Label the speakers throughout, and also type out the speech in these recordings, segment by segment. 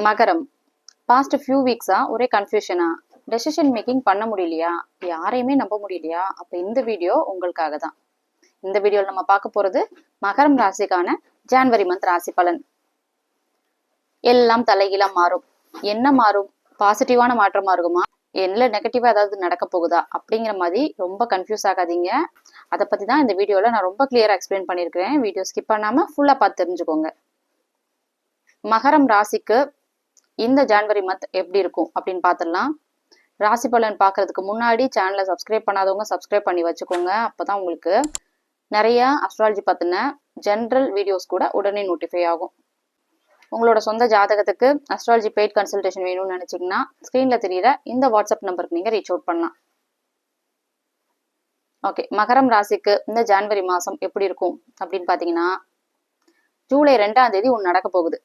Speaker 1: மகரம். Past few வீக்ஸா ஒரே கன்ஃபியூஷனா, decision making பண்ண முடியலையா, யாரையுமே நம்ப முடியலையா? அப்ப இந்த வீடியோ உங்களுக்காக தான். இந்த வீடியோல நம்ம பார்க்க போறது மகரம் ராசிக்கான ஜான்வரி மந்த் ராசி பலன். எல்லாம் தலைகீழா மாறும். என்ன மாறும்? பாசிட்டிவான மாற்றமா இருக்குமா, என்ன நெகட்டிவா ஏதாவது நடக்க போகுதா அப்படிங்கிற மாதிரி ரொம்ப கன்ஃபியூஸ் ஆகாதீங்க. அதை பத்தி தான் இந்த வீடியோல நான் ரொம்ப கிளியரா எக்ஸ்பிளைன் பண்ணியிருக்கிறேன். வீடியோ ஸ்கிப் பண்ணாம ஃபுல்லா பார்த்து தெரிஞ்சுக்கோங்க. மகரம் ராசிக்கு இந்த ஜான்வரி மந்த் எப்படி இருக்கும் அப்படின்னு பார்த்துடலாம். ராசி பலன் பார்க்கறதுக்கு முன்னாடி சேனலை சப்ஸ்கிரைப் பண்ணாதவங்க சப்ஸ்கிரைப் பண்ணி வச்சுக்கோங்க. அப்போதான் உங்களுக்கு நிறைய அஸ்ட்ராலஜி பற்றின ஜென்ரல் வீடியோஸ் கூட உடனே நோட்டிஃபை ஆகும். உங்களோட சொந்த ஜாதகத்துக்கு அஸ்ட்ராலஜி பெய்ட் கன்சல்டேஷன் வேணும்னு நினச்சிங்கன்னா ஸ்க்ரீனில் தெரியுற இந்த வாட்ஸ்அப் நம்பருக்கு நீங்கள் ரீச் அவுட் பண்ணலாம். ஓகே, மகரம் ராசிக்கு இந்த ஜான்வரி மாதம் எப்படி இருக்கும் அப்படின்னு பார்த்தீங்கன்னா, ஜூலை 2ஆம் தேதி ஒன்று நடக்க போகுது.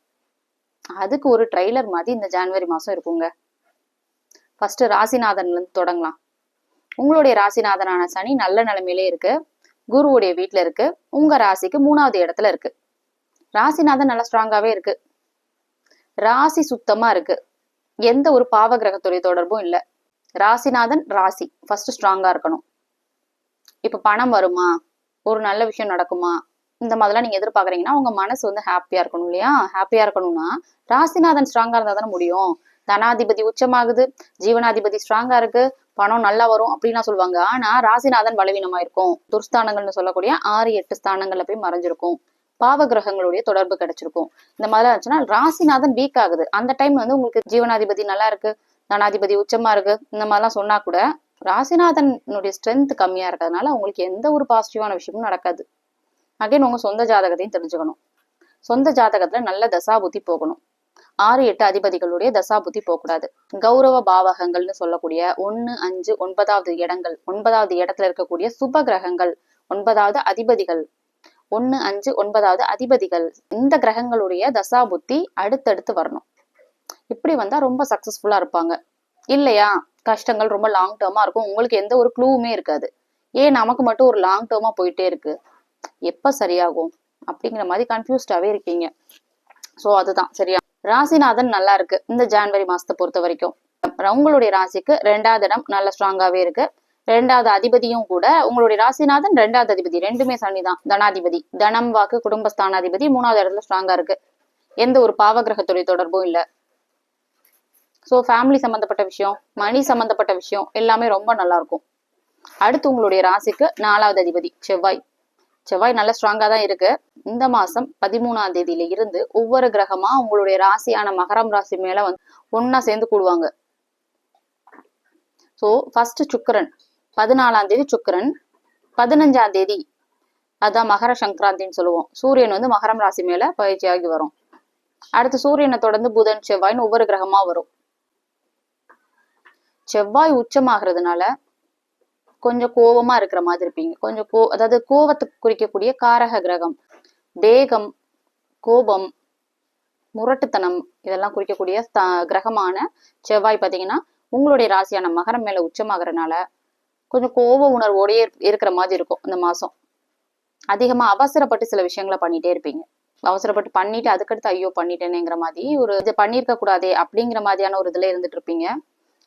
Speaker 1: அதுக்கு ஒரு ட்ரெய்லர் மாதிரி இந்த ஜான்வரி மாதம் இருக்குங்க. ஃபர்ஸ்ட் ராசிநாதன்லேருந்து தொடங்கலாம். உங்களுடைய ராசிநாதனான சனி நல்ல நிலைமையிலே இருக்கு, குருவுடைய வீட்டில் இருக்கு, உங்க ராசிக்கு 3வது இடத்துல இருக்கு. ராசிநாதன் நல்லா ஸ்ட்ராங்காவே இருக்கு, ராசி சுத்தமா இருக்கு, எந்த ஒரு பாவ கிரகத்துடைய தொடர்பும் இல்லை. ராசிநாதன் ராசி ஃபர்ஸ்ட் ஸ்ட்ராங்கா இருக்கணும். இப்ப பணம் வருமா, ஒரு நல்ல விஷயம் நடக்குமா, இந்த மாதிரிலாம் நீங்க எதிர்பார்க்குறீங்கன்னா உங்க மனசு வந்து ஹாப்பியா இருக்கணும் இல்லையா? ஹாப்பியா இருக்கணும்னா ராசிநாதன் ஸ்ட்ராங்கா இருந்தா தானே முடியும். தனாதிபதி உச்சமாகுது, ஜீவனாதிபதி ஸ்ட்ராங்கா இருக்கு, பணம் நல்லா வரும் அப்படின்லாம் சொல்லுவாங்க. ஆனா ராசிநாதன் பலவீனமா இருக்கும். துர்ஸ்தானங்கள்னு சொல்லக்கூடிய 6-8 ஸ்தானங்கள்ல போய் மறைஞ்சிருக்கும், பாவ கிரகங்களுடைய தொடர்பு கிடைச்சிருக்கும். இந்த மாதிரிலாம் இருந்துச்சுன்னா ராசிநாதன் வீக் ஆகுது. அந்த டைம் வந்து உங்களுக்கு ஜீவனாதிபதி நல்லா இருக்கு, தனாதிபதி உச்சமா இருக்கு, இந்த மாதிரிலாம் சொன்னா கூட ராசிநாதனுடைய ஸ்ட்ரென்த் கம்மியா இருக்கிறதுனால உங்களுக்கு எந்த ஒரு பாசிட்டிவான விஷயமும் நடக்காது. அகைன் உங்க சொந்த ஜாதகத்தையும் தெரிஞ்சுக்கணும். சொந்த ஜாதகத்துல நல்ல தசாபுத்தி போகணும். 6-8 அதிபதிகளுடைய தசாபுத்தி போகக்கூடாது. கௌரவ பாவகங்கள்னு சொல்லக்கூடிய 1, 5, 9வது இடங்கள், 9வது இடத்துல இருக்கக்கூடிய சுப கிரகங்கள், 9வது அதிபதிகள், 1, 5, 9வது அதிபதிகள், இந்த கிரகங்களுடைய தசாபுத்தி அடுத்தடுத்து வரணும். இப்படி வந்தா ரொம்ப சக்சஸ்ஃபுல்லா இருப்பாங்க. இல்லையா, கஷ்டங்கள் ரொம்ப லாங் டேர்மா இருக்கும், உங்களுக்கு எந்த ஒரு க்ளூவுமே இருக்காது. ஏன் நமக்கு மட்டும் ஒரு லாங் டேர்மா போயிட்டே இருக்கு, எப்ப சரியாகும் அப்படிங்கிற மாதிரி கன்ஃபியூஸ்டாவே இருக்கீங்க. சோ அதுதான் சரியா. ராசிநாதன் நல்லா இருக்கு இந்த ஜான்வரி மாசத்தை பொறுத்த வரைக்கும். உங்களுடைய ராசிக்கு 2வது இடம் நல்ல ஸ்ட்ராங்காவே இருக்கு. 2வது அதிபதியும் கூட, உங்களுடைய ராசிநாதன் 2வது அதிபதி ரெண்டுமே சனிதான். தனாதிபதி, தனம் வாக்கு குடும்பஸ்தானாதிபதி 3வது இடத்துல ஸ்ட்ராங்கா இருக்கு. எந்த ஒரு பாவ கிரகத்துடைய தொடர்பும் இல்லை. ஸோ ஃபேமிலி சம்மந்தப்பட்ட விஷயம், மணி சம்மந்தப்பட்ட விஷயம் எல்லாமே ரொம்ப நல்லா இருக்கும். அடுத்து உங்களுடைய ராசிக்கு 4வது அதிபதி செவ்வாய். செவ்வாய் நல்ல ஸ்ட்ராங்கா தான் இருக்கு. இந்த மாசம் 13ஆம் தேதியில இருந்து ஒவ்வொரு கிரகமா உங்களுடைய ராசியான மகரம் ராசி மேல வந்து ஒன்னா சேர்ந்து கூடுவாங்க. ஸோ ஃபர்ஸ்ட் சுக்கிரன் 14ஆம் தேதி சுக்கிரன், 15ஆம் தேதி அதான் மகர சங்கராந்தின்னு சொல்லுவோம், சூரியன் வந்து மகரம் ராசி மேல பயிற்சியாகி வரும். அடுத்து சூரியனை தொடர்ந்து புதன் செவ்வாய்னு ஒவ்வொரு கிரகமா வரும். செவ்வாய் உச்சமாகிறதுனால கொஞ்சம் கோபமா இருக்கிற மாதிரி இருப்பீங்க. கொஞ்சம் அதாவது கோபத்துக்கு குறிக்கக்கூடிய காரக கிரகம், வேகம், கோபம், முரட்டுத்தனம் இதெல்லாம் குறிக்கக்கூடிய கிரகமான செவ்வாய் பார்த்தீங்கன்னா உங்களுடைய ராசியான மகரம் மேல உச்சமாகறதுனால கொஞ்சம் கோப உணர்வோடயே இருக்கிற மாதிரி இருக்கும். இந்த மாசம் அதிகமா அவசரப்பட்டு சில விஷயங்களை பண்ணிட்டே இருப்பீங்க. அவசரப்பட்டு பண்ணிட்டு அதுக்கடுத்து ஐயோ பண்ணிட்டேனேங்கிற மாதிரி, ஒரு இது பண்ணியிருக்க கூடாதே அப்படிங்கிற மாதிரியான ஒரு இதுல இருந்துட்டு இருப்பீங்க.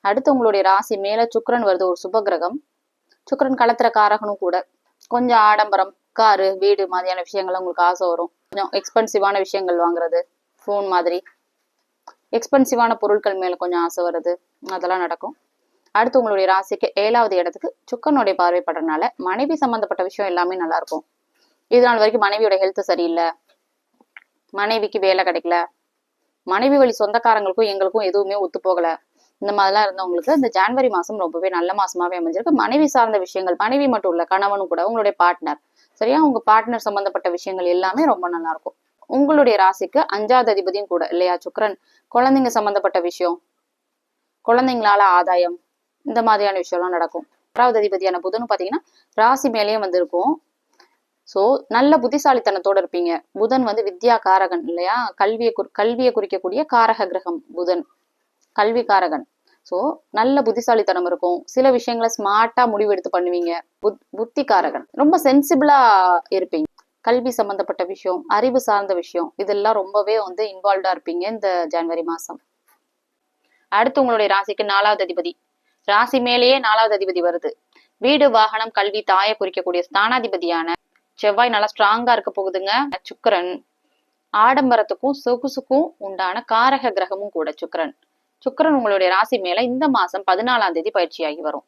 Speaker 1: அடுத்து உங்களுடைய ராசி மேல சுக்கிரன் வருது, ஒரு சுப கிரகம். சுக்கிரன் களத்திர காரகனும் கூட. கொஞ்சம் ஆடம்பரம், காரு, வீடு மாதிரியான விஷயங்கள்லாம் உங்களுக்கு ஆசை வரும். கொஞ்சம் எக்ஸ்பென்சிவான விஷயங்கள் வாங்குறது, ஃபோன் மாதிரி எக்ஸ்பென்சிவான பொருட்கள் மேல கொஞ்சம் ஆசை வருது, அதெல்லாம் நடக்கும். அடுத்து உங்களுடைய ராசிக்கு 7வது இடத்துக்கு சுக்கரனுடைய பார்வைப்படுறதுனால மனைவி சம்பந்தப்பட்ட விஷயம் எல்லாமே நல்லா இருக்கும். இது நாள் வரைக்கும் மனைவியோட ஹெல்த் சரியில்லை, மனைவிக்கு வேலை கிடைக்கல, மனைவி வழி சொந்தக்காரங்களுக்கும் எங்களுக்கும் எதுவுமே ஒத்து போகல, இந்த மாதிரிலாம் இருந்தவங்களுக்கு இந்த ஜான்வரி மாசம் ரொம்பவே நல்ல மாசமாவே அமைஞ்சிருக்கு. மனைவி சார்ந்த விஷயங்கள், மனைவி மட்டும் இல்ல கணவனும் கூட, உங்களுடைய பார்ட்னர் சரியா, உங்க பார்ட்னர் சம்பந்தப்பட்ட விஷயங்கள் எல்லாமே ரொம்ப நல்லா இருக்கும். உங்களுடைய ராசிக்கு 5வது அதிபதியும் கூட இல்லையா சுக்கிரன், குழந்தைங்க சம்பந்தப்பட்ட விஷயம், குழந்தைங்களால ஆதாயம், இந்த மாதிரியான விஷயம்லாம் நடக்கும். 6வது அதிபதியான புதனும் பாத்தீங்கன்னா ராசி மேலேயும் வந்திருக்கும். சோ நல்ல புத்திசாலித்தனத்தோட இருப்பீங்க. புதன் வந்து வித்யா காரகன் இல்லையா, கல்வியை குறிக்கக்கூடிய காரக கிரகம் புதன், கல்வி காரகன். ஸோ நல்ல புத்திசாலித்தனம் இருக்கும், சில விஷயங்களை ஸ்மார்ட்டா முடிவெடுத்து பண்ணுவீங்க. புத்திகாரகன், ரொம்ப சென்சிபிளா இருப்பீங்க. கல்வி சம்பந்தப்பட்ட விஷயம், அறிவு சார்ந்த விஷயம், இதெல்லாம் ரொம்பவே வந்து இன்வால்வ்டா இருப்பீங்க இந்த ஜனவரி மாசம். அடுத்து உங்களுடைய ராசிக்கு 4வது அதிபதி. ராசி மேலேயே 4வது அதிபதி வருது. வீடு, வாகனம், கல்வி, தாயை குறிக்கக்கூடிய ஸ்தானாதிபதியான செவ்வாய் நல்லா ஸ்ட்ராங்கா இருக்க போகுதுங்க. சுக்கிரன் ஆடம்பரத்துக்கும் சொகுசுக்கும் உண்டான காரக கிரகமும் கூட சுக்கிரன். சுக்கிரன் உங்களுடைய ராசி மேல இந்த மாசம் 14ஆம் தேதி பயிற்சியாகி வரும்.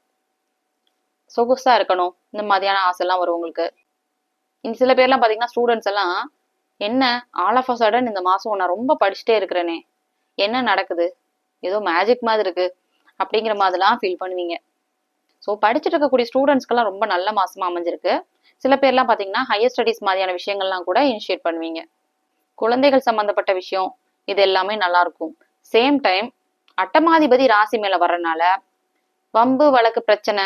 Speaker 1: சொகுசா இருக்கணும், இந்த மாதிரியான ஆசை எல்லாம் வரும் உங்களுக்கு. சில பேர்லாம் பாத்தீங்கன்னா ஸ்டூடெண்ட்ஸ் எல்லாம், என்ன ஆல் ஆஃப் அ சடன் இந்த மாசம் நான் ரொம்ப படிச்சுட்டே இருக்கிறேனே, என்ன நடக்குது, ஏதோ மேஜிக் மாதிரி இருக்கு அப்படிங்கிற மாதிரிலாம் ஃபீல் பண்ணுவீங்க. ஸோ படிச்சுட்டு இருக்கக்கூடிய ஸ்டூடெண்ட்ஸ்க்கெல்லாம் ரொம்ப நல்ல மாசமா அமைஞ்சிருக்கு. சில பேர்லாம் பாத்தீங்கன்னா ஹையர் ஸ்டடீஸ் மாதிரியான விஷயங்கள்லாம் கூட இனிஷியேட் பண்ணுவீங்க. குழந்தைகள் சம்பந்தப்பட்ட விஷயம் இது எல்லாமே நல்லா இருக்கும். சேம் டைம் அட்டமாதிபதி ராசி மேல வர்றதுனால வம்பு வழக்கு பிரச்சனை,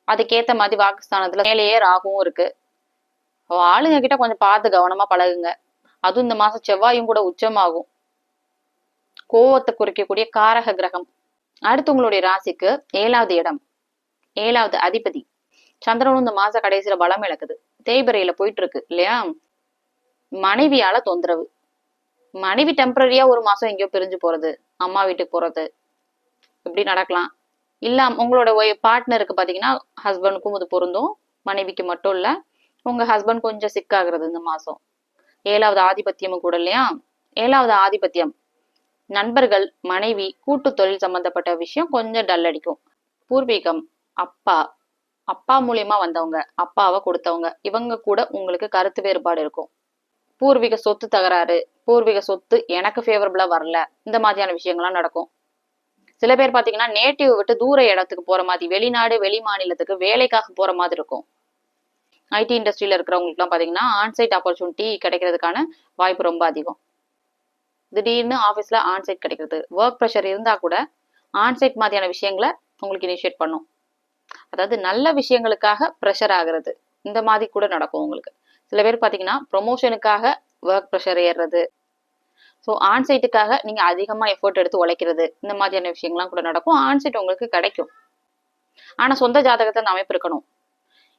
Speaker 1: அதுக்கேத்த மாதிரி வாக்குஸ்தானத்துல மேலேயே ராகுவும் இருக்கு. ஆளுங்க கிட்ட கொஞ்சம் பார்த்து கவனமா பழகுங்க. அதுவும் இந்த மாசம் செவ்வாயும் கூட உச்சமாகும். கோவத்தை குறிக்கக்கூடிய காரக கிரகம். அடுத்து உங்களுடைய ராசிக்கு 7வது இடம், 7வது அதிபதி சந்திரனும் இந்த மாச கடைசியில பலம் இழக்குது. தேய்பிரையில போயிட்டு இருக்கு இல்லையா. மனைவியால தொந்தரவு, மனைவி டெம்பரரியா ஒரு மாசம் எங்கேயோ பிரிஞ்சு போறது, அம்மா வீட்டுக்கு போறது, இப்படி நடக்கலாம். இல்ல உங்களோட பார்ட்னருக்கு பாத்தீங்கன்னா ஹஸ்பண்டுக்கும் இது பொருந்தும், மனைவிக்கு மட்டும் இல்ல. உங்க ஹஸ்பண்ட் கொஞ்சம் சிக்காகிறது இந்த மாசம். 7வது ஆதிபத்தியமும் கூட இல்லையா. 7வது ஆதிபத்தியம் நண்பர்கள், மனைவி, கூட்டு தொழில் சம்பந்தப்பட்ட விஷயம் கொஞ்சம் டல் அடிக்கும். பூர்வீகம், அப்பா, அப்பா மூலியமா வந்தவங்க, அப்பாவை கொடுத்தவங்க, இவங்க கூட உங்களுக்கு கருத்து வேறுபாடு இருக்கும். பூர்வீக சொத்து தகராறு, பூர்வீக சொத்து எனக்கு ஃபேவரபிளா வரல, இந்த மாதிரியான விஷயங்கள்லாம் நடக்கும். சில பேர் பாத்தீங்கன்னா நேட்டிவ் விட்டு தூர இடத்துக்கு போற மாதிரி, வெளிநாடு வெளி மாநிலத்துக்கு வேலைக்காக போற மாதிரி இருக்கும். ஐடி இண்டஸ்ட்ரியில இருக்கிறவங்களுக்கு எல்லாம் பாத்தீங்கன்னா ஆன்சைட் ஆப்பர்ச்சுனிட்டி கிடைக்கிறதுக்கான வாய்ப்பு ரொம்ப அதிகம். திடீர்னு ஆஃபீஸ்ல ஆன்சைட் கிடைக்கிறது, ஒர்க் ப்ரெஷர் இருந்தா கூட ஆன்சைட் மாதிரியான விஷயங்களை உங்களுக்கு இனிஷியேட் பண்ணும். அதாவது நல்ல விஷயங்களுக்காக ப்ரெஷர் ஆகுறது, இந்த மாதிரி கூட நடக்கும் உங்களுக்கு. சில பேர் பாத்தீங்கன்னா ப்ரொமோஷனுக்காக ஒர்க் ப்ரெஷர் ஏறுறது, ஸோ ஆன்சைட்டுக்காக நீங்க அதிகமா எஃபோர்ட் எடுத்து உழைக்கிறது, இந்த மாதிரியான விஷயங்கள்லாம் கூட நடக்கும். ஆன்சைட் உங்களுக்கு கிடைக்கும். ஆனா சொந்த ஜாதகத்தை அந்த அமைப்பு இருக்கணும்.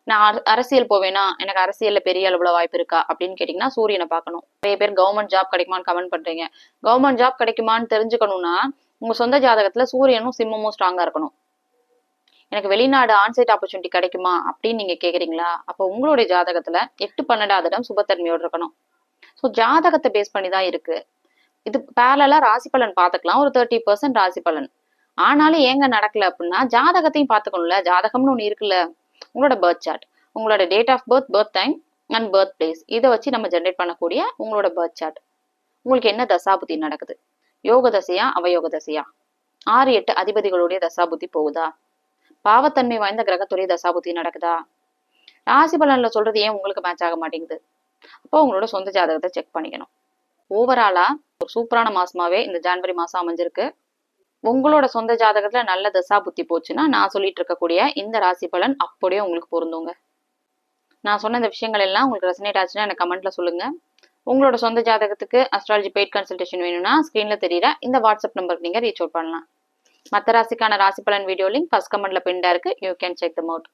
Speaker 1: நான் அரசியல் போவேனா, எனக்கு அரசியல்ல பெரிய அளவுல வாய்ப்பு இருக்கா அப்படின்னு கேட்டீங்கன்னா சூரியனை பார்க்கணும். நிறைய பேர் கவர்மெண்ட் ஜாப் கிடைக்குமான்னு கமெண்ட் பண்றீங்க. கவர்மெண்ட் ஜாப் கிடைக்குமான்னு தெரிஞ்சுக்கணும்னா உங்க சொந்த ஜாதகத்துல சூரியனும் சிம்மமும் ஸ்ட்ராங்கா இருக்கணும். எனக்கு வெளிநாடு ஆன்சைட் ஆப்பர்ச்சுனிட்டி கிடைக்குமா அப்படின்னு நீங்க கேக்குறீங்களா, அப்போ உங்களுடைய ஜாதகத்துல 8, 12வது இடம் சுபத்தன்மையோடு இருக்கணும். ஸோ ஜாதகத்தை பேஸ் பண்ணி தான் இருக்கு. இது பேரலா ராசி பலன் பார்த்துக்கலாம், ஒரு 30% ராசி பலன். ஆனாலும் ஏங்க நடக்கல அப்படின்னா ஜாதகத்தையும் பார்த்துக்கணும்ல. ஜாதகம்னு ஒண்ணு இருக்குல்ல, உங்களோட பர்த் சார்ட், உங்களோட date of birth, birth time and birth place, இதை வச்சு நம்ம ஜென்ரேட் பண்ணக்கூடிய உங்களோட பர்த் சார்ட். உங்களுக்கு என்ன தசாபுத்தி நடக்குது, யோக தசையா அவயோக தசையா, 6, 8 அதிபதிகளுடைய தசாபுத்தி போகுதா, பாவத்தன்மை வாய்ந்த கிரகத்துடைய தசாபுத்தி நடக்குதா, ராசி பலன்ல சொல்றது ஏன் உங்களுக்கு மேட்ச் ஆக மாட்டேங்குது. அப்போ உங்களோட சொந்த ஜாதகத்தை செக் பண்ணிக்கணும். ஓவராலா ஒரு சூப்பரான மாசமாவே இந்த ஜனவரி மாசம் அமைஞ்சிருக்கு. உங்களோட சொந்த ஜாதகத்துல நல்ல தசா புத்தி போச்சுன்னா நான் சொல்லிட்டு இருக்கக்கூடிய இந்த ராசி பலன் அப்படியே உங்களுக்கு பொருந்துங்க. நான் சொன்ன இந்த விஷயங்கள் எல்லாம் உங்களுக்கு ரெசனேட் ஆச்சுன்னா எனக்கு கமெண்ட்ல சொல்லுங்க. உங்களோட சொந்த ஜாதகத்துக்கு அஸ்ட்ராலஜி பெய்ட் கன்சல்டேஷன் வேணும்னா ஸ்கிரீன்ல தெரியற இந்த வாட்ஸ்அப் நம்பருக்கு நீங்க ரீச் அவுட் பண்ணலாம். மற்ற ராசிக்கான ராசி பலன் வீடியோ லிங்க் ஃபர்ஸ்ட் கமெண்ட்ல பின்டா இருக்கு, you can check them out.